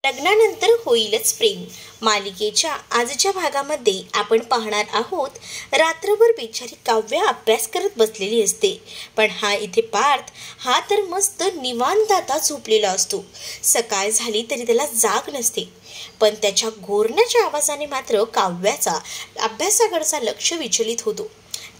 लग्नानंतर होईलच प्रेम मालिकेच्या आजच्या भागामध्ये आपण पाहणार आहोत. रात्रभर बिचारी काव्या अभ्यास करत बसलेली असते, पण इथे पार्थ हा तर मस्त निवांत आता झोपलेला असतो. सकाळ झाली तरी त्याला जाग नसते, पण त्याच्या घोरण्याच्या आवाजाने मात्र काव्याचा अभ्यासाकडचा लक्ष विचलित होतो.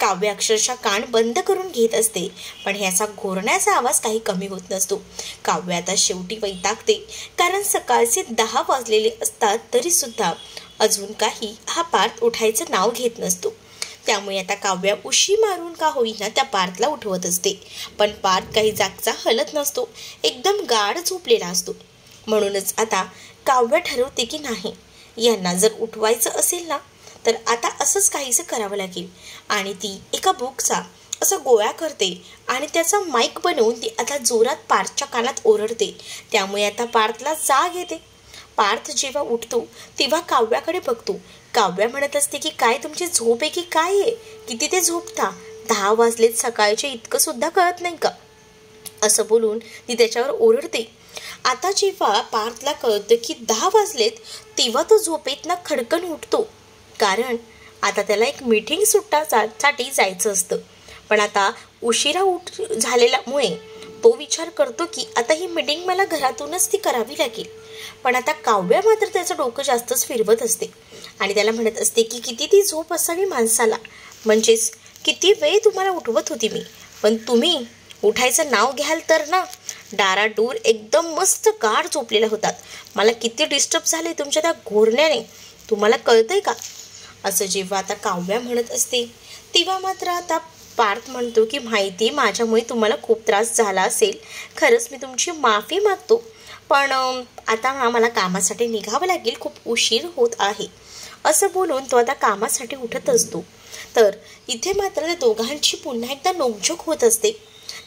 काव्य अक्षरशः कान बंद करून घेत असते, पण ह्याचा घोरण्याचा आवाज काही कमी होत नसतो. काव्य आता शेवटी वैतागते, कारण सकाळचे 10 वाजलेले असतात तरी सुद्धा अजून काही हा पार्थ उठायचं नाव घेत नसतो. त्यामुळे आता काव्या उशी मारून का होईना त्या पार्थला उठवत असते, पण पार्थ काही जागचा हलत नसतो, एकदम गाढ झोपलेला असतो. म्हणूनच आता काव्य ठरवते की नाही, यांना जर उठवायचं असेल ना तर आता असंच काहीसं करावं लागेल. आणि ती एका बुकचा असं गोळा करते आणि त्याचा माईक बनवून ती आता जोरात पार्थच्या कानात ओरडते. त्यामुळे आता पार्थला जाग येते. पार्थ जेव्हा उठतो तेव्हा काव्याकडे बघतो. काव्या म्हणत असते की काय तुमची झोप आहे की काय आहे, किती ते झोपता, 10 वाजलेत सकाळचे, इतकं सुद्धा कळत नाही का, असं बोलून ती त्याच्यावर ओरडते. आता जेव्हा पार्थला कळतं की 10 वाजलेत तेव्हा तो झोपेतनं खडकन उठतो, कारण आता त्याला एक मीटिंग साठी जायचं असतं. पण आता उशिरा झालेल्यामुळे तो विचार करतो की आता ही मीटिंग मला घरातूनच ती करावी लागेल. पण आता काव्या मात्र त्याचं डोकं जास्तच फिरवत असते आणि त्याला म्हणत असते की किती ती झोप असावी माणसाला, म्हणजेच किती वेळ तुम्हाला उठवत होती मी, पण तुम्ही उठायचं नाव घ्याल तर ना. डाराडूर एकदम मस्त गाढ झोपलेल्या होतात. मला किती डिस्टर्ब झाले तुमच्या त्या घोरण्याने, तुम्हाला कळतंय का, असं जेव्हा आता काव्या म्हणत असते तेव्हा मात्र आता पार्थ म्हणतो की माहिती माझ्यामुळे तुम्हाला खूप त्रास झाला असेल, खरंच मी तुमची माफी मागतो, पण आता मला कामासाठी निघावं लागेल, खूप उशीर होत आहे, असं बोलून तो आता कामासाठी उठत असतो. तर इथे मात्र त्या दोघांची पुन्हा एकदा नोकझोक होत असते.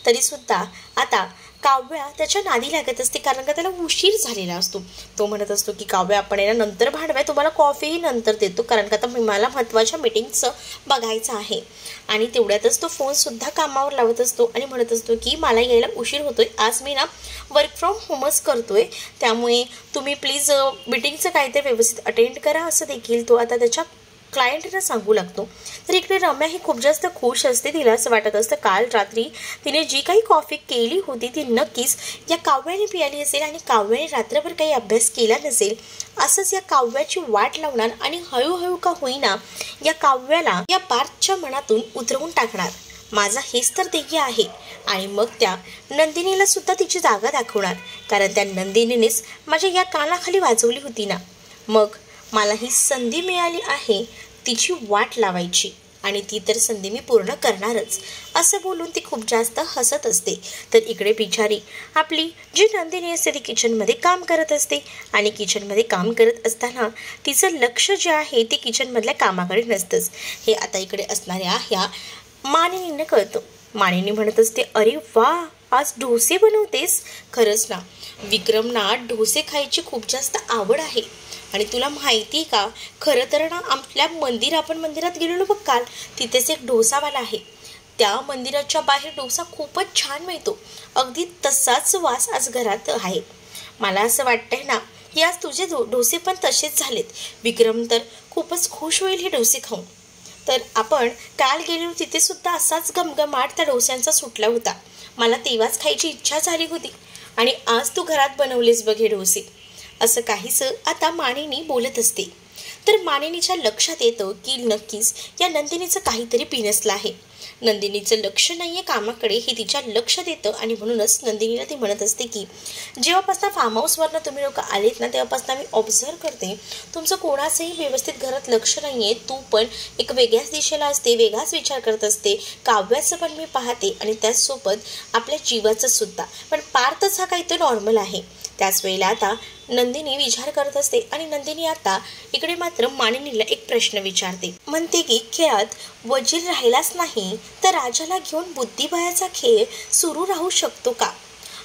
तरीसुद्धा आता काव्या त्याच्या नादी लागत असते, कारण का त्याला उशीर झालेला असतो. तो म्हणत असतो की काव्या आपण याला नंतर भांडव्या, तुम्हाला कॉफीही नंतर देतो, कारण का आता मला महत्त्वाच्या मीटिंगचं बघायचं आहे. आणि तेवढ्यातच तो फोनसुद्धा कामावर लावत असतो आणि म्हणत असतो की मला यायला उशीर होतोय, आज मी ना वर्क फ्रॉम होमच करतोय, त्यामुळे तुम्ही प्लीज मीटिंगचं काहीतरी व्यवस्थित अटेंड करा, असं देखील तो आता त्याच्या क्लायंटला सांगू लागतो. तर इकडे रम्या ही खूप जास्त खुश असते. तिला असं वाटत असतं काल रात्री तिने जी काही कॉफी केली होती ती नक्कीच या काव्याने पियाली असेल आणि काव्याने रात्रभर काही अभ्यास केला नसेल. असंच या काव्याची वाट लावणार आणि हळूहळू का होईना या काव्याला या पार्थच्या मनातून उतरवून टाकणार. माझा हेच तर ध्येय आहे. आणि मग त्या नंदिनीला सुद्धा तिची जागा दाखवणार, कारण त्या नंदिनीनेच माझ्या या कानाखाली वाजवली होती ना, मग मला ही संधी मिळाली आहे तिची वाट लावायची आणि ती तर संधी मी पूर्ण करणारच, असं बोलून ती खूप जास्त हसत असते. तर इकडे बिचारी आपली जी नंदिनी असते ती किचनमध्ये काम करत असते आणि किचनमध्ये काम करत असताना तिचं लक्ष जे आहे ते किचनमधल्या कामाकडे नसतंच. हे आता इकडे असणाऱ्या ह्या मानिनीने कळतं. मानिनी म्हणत असते, अरे वा, आज डोसे बनवतेस, खरंच ना विक्रमना डोसे खायची खूप जास्त आवड आहे. आणि तुला माहिती आहे का, खरं तर ना आपल्या आपण मंदिरात गेलेलो बघ काल, तिथेच एक डोसावाला आहे. त्या मंदिराच्या बाहेर डोसा खूपच छान मिळतो, अगदी तसाच वास आज घरात आहे. मला असं वाटतंय ना की आज तुझे डोसे पण तसेच झालेत. विक्रम तर खूपच खुश होईल हे डोसे खाऊन. तर आपण काल गेलेलो तिथे सुद्धा असाच घमघमाट त्या डोस्यांचा सुटला होता. मला तेव्हाच खायची इच्छा झाली होती आणि आज तू घरात बनवलेस बघ हे डोसे, असं काहीसं आता मानिनी बोलत असते. तर मानिनीच्या लक्षात येतं की नक्कीच या नंदिनीचं काहीतरी पिनसलं आहे. नंदिनीचं लक्ष नाही आहे कामाकडे हे तिच्या लक्षात येतं आणि म्हणूनच नंदिनीला ती म्हणत असते की जेव्हापासून फार्म हाऊसवरनं तुम्ही लोक आलेत ना तेव्हापासून मी ऑब्झर्व करते तुमचं कोणाचंही व्यवस्थित घरात लक्ष नाही आहे. तू पण एक वेगळ्याच दिशेला असते, वेगळाच विचार करत असते. काव्याचं पण मी पाहते आणि त्याचसोबत आपल्या जीवाचं सुद्धा. पण पार्थच हा काही तो नॉर्मल आहे. त्याच वेळेला आता नंदिनी विचार करत असते आणि नंदिनी आता इकडे मात्र मानिनीला एक प्रश्न विचारते. म्हणते की खेळात वजीर राहिलाच नाही तर राजाला घेऊन बुद्धिबळाचा खेळ सुरू राहू शकतो का.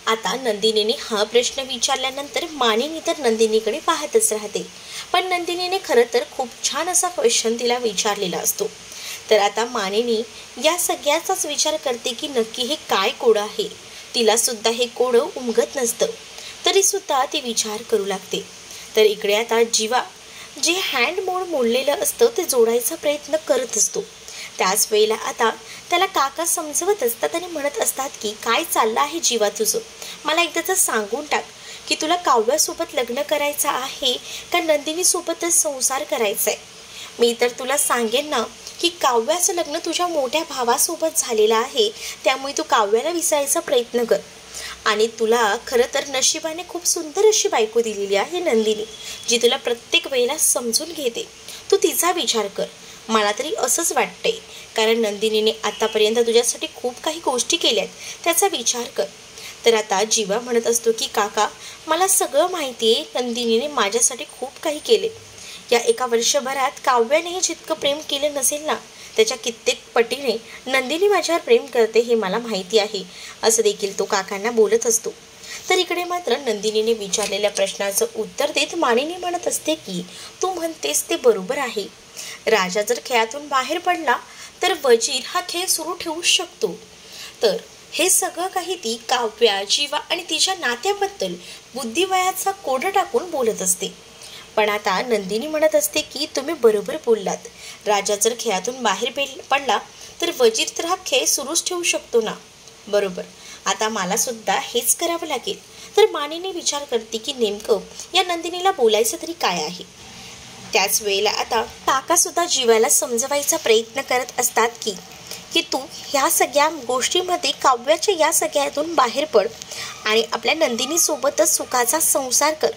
आता नंदिनीने हा प्रश्न विचारल्यानंतर मानिनी तर नंदिनीकडे पाहतच राहते. पण नंदिनीने खरं तर खूप छान असा क्वेश्चन तिला विचारलेला असतो. तर आता मानिनी या सगळ्याचाच विचार करते की नक्की हे काय कोडं आहे. तिला सुद्धा हे कोडं उमगत नसतं. तरीसुद्धा ती विचार करू लागते. तर इकडे आता जीवा जे हँड मोड मोडलेलं असतं ते जोडायचा प्रयत्न करत असतो. त्याच वेळेला आता त्याला काका समजवत असतात आणि म्हणत असतात की काय चाललं आहे जीवा तुझं, मला एकदाचं सांगून टाक की तुला काव्यासोबत लग्न करायचं आहे का नंदिनीसोबतच संसार करायचा आहे. मी तर तुला सांगेन ना की काव्याचं लग्न तुझ्या मोठ्या भावासोबत झालेलं आहे, त्यामुळे तू काव्याला विसरायचा प्रयत्न कर. आणि तुला खरं तर नशिबाने खूप सुंदर अशी बायको दिलेली आहे नंदिनी, जी तुला प्रत्येक वेळेला समजून घेते. तू तिचा विचार कर, मला तरी असंच वाटतंय, कारण नंदिनीने आतापर्यंत तुझ्यासाठी खूप काही गोष्टी केल्यात, त्याचा विचार कर. तर आता जीवा म्हणत असतो की काका मला सगळं माहिती आहे, नंदिनीने माझ्यासाठी खूप काही केले. या एका वर्षभरात काव्यानेही जितकं प्रेम केलं नसेल ना, त्याच्या कित्येक पटीने नंदिनी माझ्यावर प्रेम करते हे मला माहिती आहे, असं देखील तो काकांना बोलत असतो. तर इकडे मात्र नंदिनीने विचारलेल्या प्रश्नाचं उत्तर देत मानिनी म्हणत असते की तू म्हणतेस ते बरोबर आहे. राजा जर खेळातून बाहेर पडला तर वजीर हा खेळ सुरू ठेवू शकतो. तर हे सगळं काही ती काव्या, जीवा आणि तिच्या नात्याबद्दल बुद्धिवयाचा कोडा टाकून बोलत असते. पण आता नंदिनी म्हणत असते की तुम्ही बरोबर बोललात, राजा जर खेळातून बाहेर पडला तर वजीर तर हा खेळ सुरूच ठेवू शकतो ना. बरोबर, आता मला सुद्धा हेच करावं लागेल. तर मानिनी विचार करते की नेमकं या नंदिनीला बोलायचं तरी काय आहे. त्याच वेळेला आता काका सुद्धा जीवाला समजवायचा प्रयत्न करत असतात की तू ह्या सगळ्या गोष्टीमध्ये काव्याच्या या सगळ्यातून बाहेर पड आणि आपल्या नंदिनीसोबतच सुखाचा संसार कर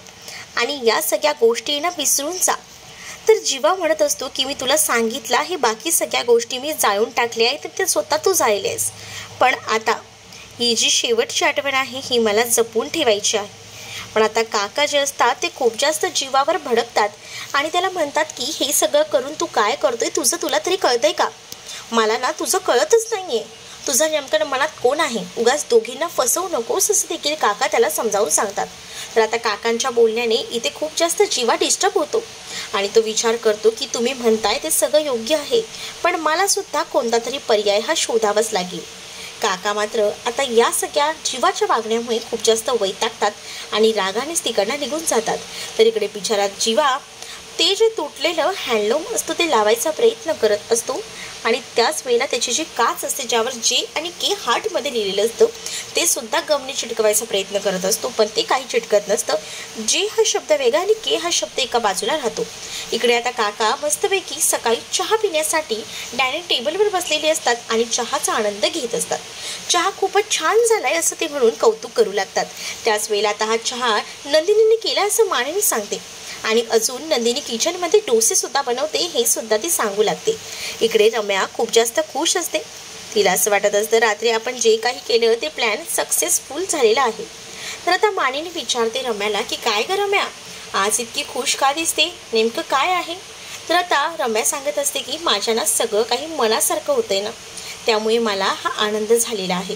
आणि या सगळ्या गोष्टींना विसरून जा. तर जीवा म्हणत असतो की मी तुला सांगितलं हे बाकी सगळ्या गोष्टी मी जाळून टाकल्या आहेत, तर ते स्वतः तू जाळले आहेस, पण आता ही जी शेवटची आठवण आहे ही मला जपून ठेवायची आहे. पण आता काका जे असतात ते खूप जास्त जीवावर भडकतात आणि त्याला म्हणतात की हे सगळं करून तू काय करतोय, तुला तरी कळतंय का? मला ना तुझं कळतच नाहीये, तुझं नेमकं मनात कोण आहे, उगाच दोघींना फसवू नकोस असं देखील काका त्याला समजावून सांगतात. तर आता काकांच्या बोलण्याने इथे खूप जास्त जीवा डिस्टर्ब होतो आणि तो विचार करतो की तुम्ही म्हणताय ते सगळं योग्य आहे, पण मला सुद्धा कोणता तरी पर्याय हा शोधावाच लागेल. काका मात्र आता या सगळ्या जीवाच्या वागण्यामुळे खूप जास्त वैतागतात आणि रागानेच तिकडनं निघून जातात. तर इकडे बिचारा जीवा ते जे तुटलेलं हँडलूम असतो ते लावायचा प्रयत्न करत असतो आणि त्याच वेळेला त्याची जी काच असते ज्यावर जे आणि के हार्टमध्ये लिहिलेलं असतं ते सुद्धा गमने चिटकवायचा प्रयत्न करत असतो, पण ते काही चिटकत नसतं. जे हा शब्द वेगळा आणि के हा शब्द एका बाजूला राहतो. इकडे आता काका मस्तपैकी सकाळी चहा पिण्यासाठी डायनिंग टेबलवर बसलेले असतात आणि चहाचा आनंद घेत असतात. चहा खूपच छान झालाय असं ते म्हणून कौतुक करू लागतात. त्याच वेळेला आता हा चहा नंदिनीने केला असं मानिनी सांगते आणि अजून नंदिनी किचनमध्ये डोसे सुद्धा बनवते हे सुद्धा ती सांगू लागते. इकडे रम्या खूप जास्त खुश असते. तिला असं वाटत असतं रात्री आपण जे काही केलं ते प्लॅन सक्सेसफुल झालेला आहे. तर आता मानिनी विचारते रम्याला की काय ग रम्या, आज इतकी खुश का दिसते, नेमकं काय आहे? तर आता रम्या सांगत असते की माझ्या ना सगळं काही मनासारखं होतंय ना, त्यामुळे मला हा आनंद झालेला आहे.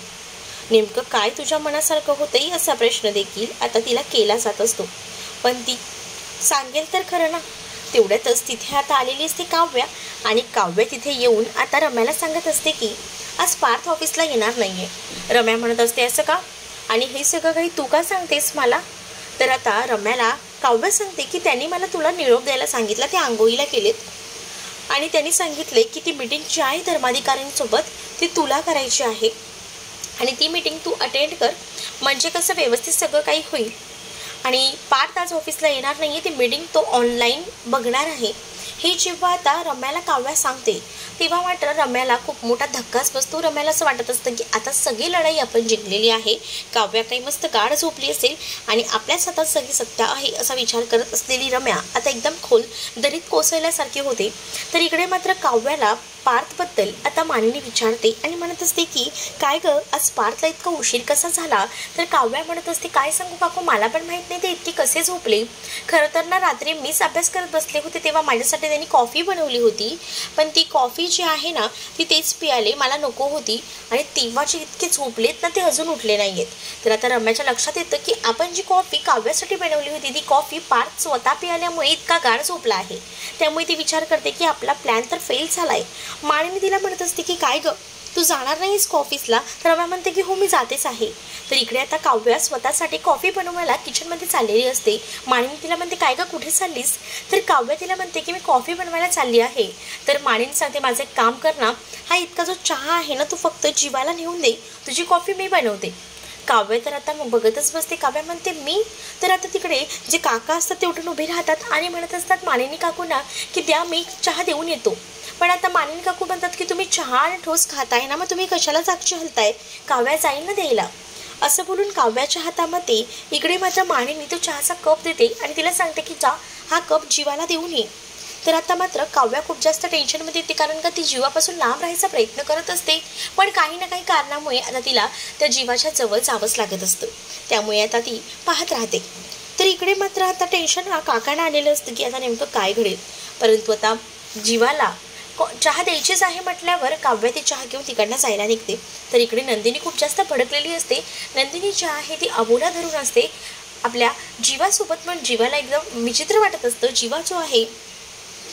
नेमकं काय तुझ्या मनासारखं होतंय असा प्रश्न देखील आता तिला केला जात असतो, पण ती सांगेल तर खरं ना. तेवढ्यातच तिथे आता आलेली असते काव्या आणि काव्या तिथे येऊन आता रम्याला सांगत असते की आज पार्थ ऑफिसला येणार नाहीये. रम्या म्हणत असते असं का, आणि हे सगळं काही तू का सांगतेस मला? तर आता रम्याला काव्य सांगते की त्यांनी मला तुला निरोप द्यायला सांगितलं, ते आंघोळीला केलेत आणि त्यांनी सांगितले की ती मीटिंग जी आहे धर्माधिकाऱ्यांसोबत ती तुला करायची आहे आणि ती मीटिंग तू अटेंड कर, म्हणजे कसं व्यवस्थित सगळं काही होईल. आणि पार्थ आज ऑफिसला येणार नाही आहे, ती मीटिंग तो ऑनलाईन बघणार आहे. हे जेव्हा आता रम्याला काव्या सांगते तेव्हा मात्र रम्याला खूप मोठा धक्काच बसतो. रम्याला असं वाटत असतं की आता सगळी लढाई आपण जिंकलेली आहे, काव्या काही मस्त गाढ झोपली असेल आणि आपल्याच हातात सगळी सत्य आहे असा विचार करत असलेली रम्या आता एकदम खोल दरीत कोसळल्यासारखी होते. तर इकडे मात्र काव्याला पार्थबद्दल आता मानिनी विचारते आणि म्हणत असते की काय गं आज पार्थला इतका उशीर कसा झाला? तर काव्या म्हणत असते काय सांगू काकू, मला पण माहीत नाही ते इतके कसे झोपले. खरं तर ना रात्री मीच अभ्यास करत बसले होते तेव्हा माझ्यासाठी त्यांनी कॉफी बनवली होती, पण ती कॉफी जी आहे ना ती तेच पियाले, मला नको होती आणि तेव्हाचे इतके झोपलेत ना ते अजून उठले नाही आहेत. तर आता रम्याच्या लक्षात येतं की आपण जी कॉफी काव्यासाठी बनवली होती ती कॉफी पार्थ स्वतः पियाल्यामुळे इतका गाढ झोपला आहे. त्यामुळे ती विचार करते की आपला प्लॅन तर फेल झाला आहे. मानिनी तिला म्हणत असते की काय गं तू जाणार नाहीस का ऑफिसला? तर काव्या म्हणते की हो मी जातेच आहे. तर इकडे आता काव्या स्वतःसाठी कॉफी बनवायला किचनमध्ये चाललेली असते. मानिनी तिला म्हणते काय गं कुठे चाललीस? तर काव्या तिला म्हणते की मी कॉफी बनवायला चालली आहे. तर मानिनी सांगते माझं एक काम कर ना, हा इतका जो चहा आहे ना तू फक्त जीवाला नेऊन दे, तुझी कॉफी मी बनवते. काव्य तर आता मग बघतच बसते. काव्या म्हणते मी? तर आता तिकडे जे काका असतात ते उठून उभे राहतात आणि म्हणत असतात मानिनी काकूंना की द्या मी चहा देऊन येतो. पण आता मानिनी काकू म्हणतात की तुम्ही चहा आणि ठोस खाताय ना, मग तुम्ही कशाला जागची हलताय? काव्या जाईल ना द्यायला. असं बोलून काव्याच्या हातामध्ये इकडे मात्र मानिनी तो चहाचा कप देते आणि तिला सांगते की जा हा कप जीवाला देऊन ये. तर आता मात्र काव्या खूप जास्त टेन्शनमध्ये येते, कारण का ती जीवापासून लांब राहायचा प्रयत्न करत असते. पण काही ना काही कारणामुळे आता तिला त्या जीवाच्या जवळ जावंच लागत असतं. त्यामुळे आता ती पाहत राहते. तर इकडे मात्र आता टेन्शन काकांना आलेलं असतं की आता नेमकं काय घडेल. परंतु आता जीवाला चहा द्यायचीच आहे म्हटल्यावर काव्या ती चहा घेऊन तिकडनं जायला निघते. तर इकडे नंदिनी खूप जास्त भडकलेली असते. नंदिनी जी आहे ती अबोला धरून असते आपल्या जीवासोबत, पण जीवाला एकदम विचित्र वाटत असतं. जीवा जो आहे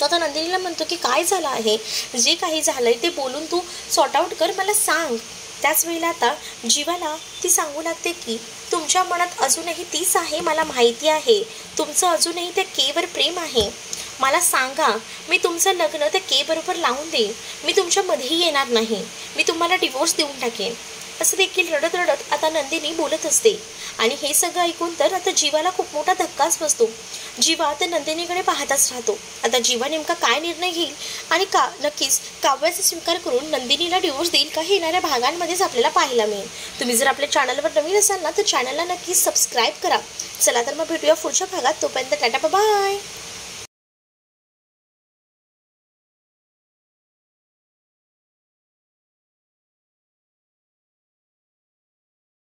तो आता नंदिनीला म्हणतो की काय झालं आहे, जे काही झालंय ते बोलून तू सॉर्ट आऊट कर, मला सांग. त्याच वेळेला आता जीवाला ती सांगू लागते की तुमच्या मनात अजूनही तीच आहे, मला माहिती आहे. तुमचं अजूनही त्या केवर प्रेम आहे. मला सांगा, मी तुमचं लग्न त्या के बरोबर लावून देईन. मी तुमच्यामध्येही येणार नाही. मी तुम्हाला डिवोर्स देऊन टाकेन. असं देखील रडत रडत आता नंदिनी बोलत असते. आणि हे सगळं ऐकून तर आता जीवाला खूप मोठा धक्काच बसतो. जीवा तर नंदिनीकडे पाहताच राहतो. आता जीवा नेमका काय निर्णय घेईल आणि का नक्कीच काव्याचा स्वीकार करून नंदिनीला डिवोर्स देईल का, हे येणाऱ्या भागांमध्येच आपल्याला पाहायला मिळेल. तुम्ही जर आपल्या चॅनलवर नवीन असाल ना तर चॅनलला नक्कीच सबस्क्राईब करा. चला तर मग भेटूया पुढच्या भागात. तोपर्यंत टाटा बाय.